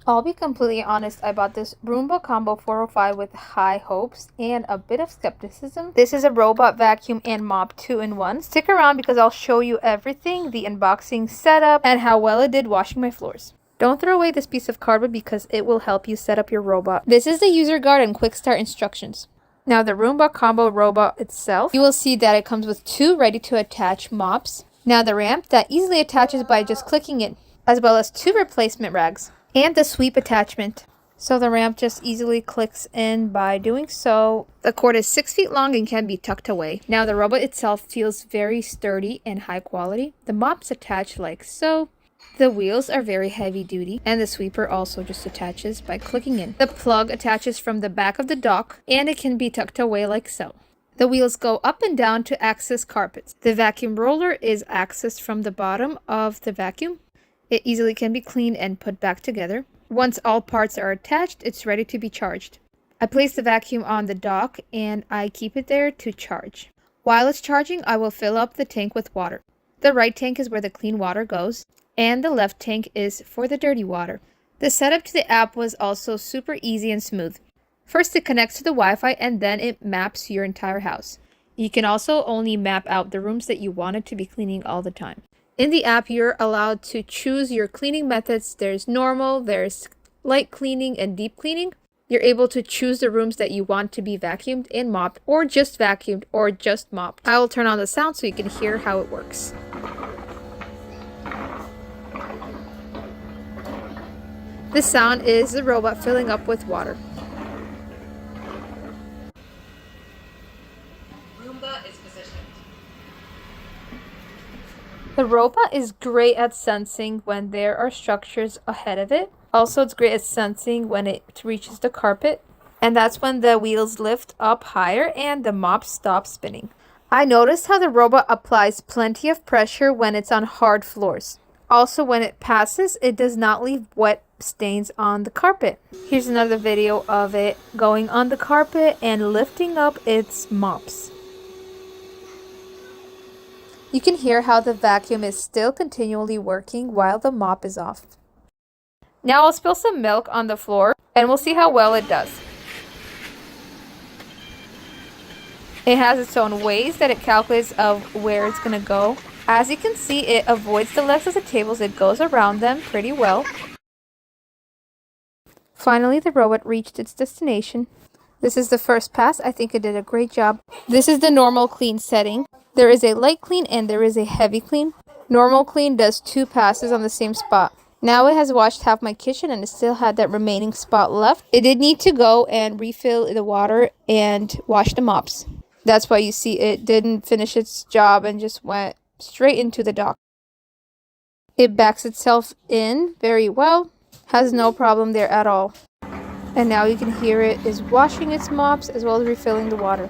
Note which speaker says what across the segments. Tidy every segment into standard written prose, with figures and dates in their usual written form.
Speaker 1: I'll be completely honest, I bought this Roomba Combo 405 with high hopes and a bit of skepticism. This is a robot vacuum and mop 2-in-1. Stick around because I'll show you everything, the unboxing setup, and how well it did washing my floors. Don't throw away this piece of cardboard because it will help you set up your robot. This is the user guide and quick start instructions. Now the Roomba Combo robot itself, you will see that it comes with 2 ready to attach mops. Now the ramp that easily attaches by just clicking it, as well as 2 replacement rags. And the sweep attachment. So the ramp just easily clicks in by doing so. The cord is 6 feet long and can be tucked away. Now the robot itself feels very sturdy and high quality. The mops attach like so. The wheels are very heavy duty, and the sweeper also just attaches by clicking in. The plug attaches from the back of the dock and it can be tucked away like so. The wheels go up and down to access carpets. The vacuum roller is accessed from the bottom of the vacuum. It easily can be cleaned and put back together. Once all parts are attached, it's ready to be charged. I place the vacuum on the dock and I keep it there to charge. While it's charging, I will fill up the tank with water. The right tank is where the clean water goes, and the left tank is for the dirty water. The setup to the app was also super easy and smooth. First, it connects to the Wi-Fi and then it maps your entire house. You can also only map out the rooms that you wanted to be cleaning all the time. In the app, you're allowed to choose your cleaning methods. There's normal, there's light cleaning, and deep cleaning. You're able to choose the rooms that you want to be vacuumed and mopped, or just vacuumed, or just mopped. I will turn on the sound so you can hear how it works. This sound is the robot filling up with water.
Speaker 2: Roomba is positioned.
Speaker 1: The robot is great at sensing when there are structures ahead of it. Also, it's great at sensing when it reaches the carpet. And that's when the wheels lift up higher and the mop stops spinning. I noticed how the robot applies plenty of pressure when it's on hard floors. Also, when it passes, it does not leave wet stains on the carpet. Here's another video of it going on the carpet and lifting up its mops. You can hear how the vacuum is still continually working while the mop is off. Now I'll spill some milk on the floor and we'll see how well it does. It has its own ways that it calculates of where it's going to go. As you can see, it avoids the legs of the tables. It goes around them pretty well. Finally, the robot reached its destination. This is the first pass. I think it did a great job. This is the normal clean setting. There is a light clean and there is a heavy clean. Normal clean does 2 passes on the same spot. Now it has washed half my kitchen and it still had that remaining spot left. It did need to go and refill the water and wash the mops. That's why you see it didn't finish its job and just went straight into the dock. It backs itself in very well. Has no problem there at all. And now you can hear it is washing its mops as well as refilling the water.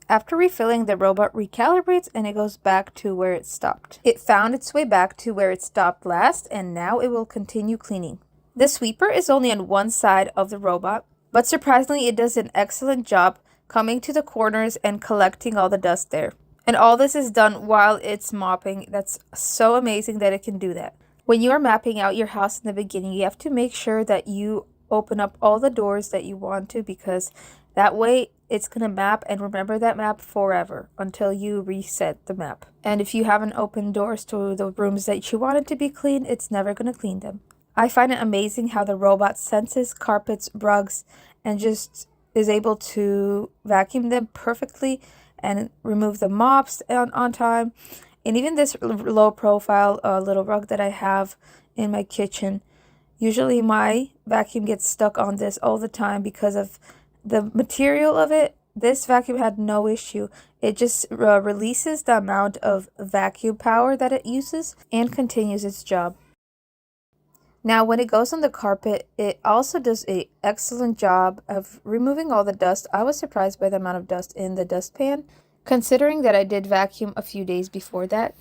Speaker 1: After refilling, the robot recalibrates and it goes back to where it stopped. It found its way back to where it stopped last and now it will continue cleaning. The sweeper is only on one side of the robot, but surprisingly it does an excellent job coming to the corners and collecting all the dust there. And all this is done while it's mopping. That's so amazing that it can do that. When you are mapping out your house in the beginning, you have to make sure that you open up all the doors that you want to, because that way it's going to map and remember that map forever until you reset the map. And if you haven't opened doors to the rooms that you wanted to be clean, it's never going to clean them. I find it amazing how the robot senses carpets, rugs, and just is able to vacuum them perfectly and remove the mops on time. And even this low profile little rug that I have in my kitchen, usually my vacuum gets stuck on this all the time because of the material of it. This vacuum had no issue. It just releases the amount of vacuum power that it uses and continues its job. Now, when it goes on the carpet, it also does an excellent job of removing all the dust. I was surprised by the amount of dust in the dustpan, considering that I did vacuum a few days before that.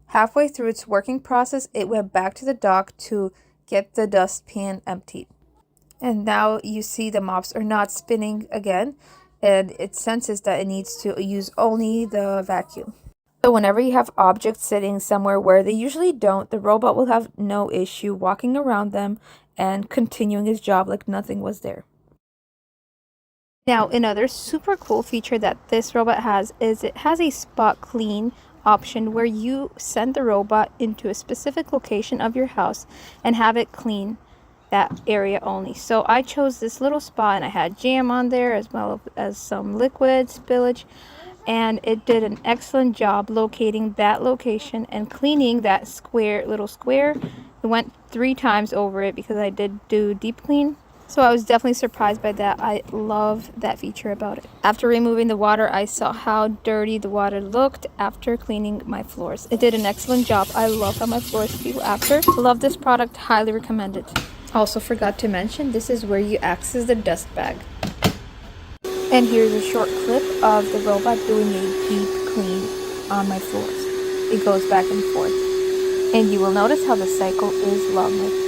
Speaker 1: Halfway through its working process, it went back to the dock to get the dustpan emptied. And now you see the mops are not spinning again and it senses that it needs to use only the vacuum. So whenever you have objects sitting somewhere where they usually don't, the robot will have no issue walking around them and continuing his job like nothing was there. Now, another super cool feature that this robot has is it has a spot clean option where you send the robot into a specific location of your house and have it clean that area only. So I chose this little spot and I had jam on there as well as some liquid spillage, and it did an excellent job locating that location and cleaning that little square. It went 3 times over it because I did do deep clean. So I was definitely surprised by that. I love that feature about it. After removing the water, I saw how dirty the water looked after cleaning my floors. It did an excellent job. I love how my floors feel after. Love this product, highly recommend it. Also forgot to mention, this is where you access the dust bag. And here's a short clip of the robot doing a deep clean on my floors. It goes back and forth. And you will notice how the cycle is lovely.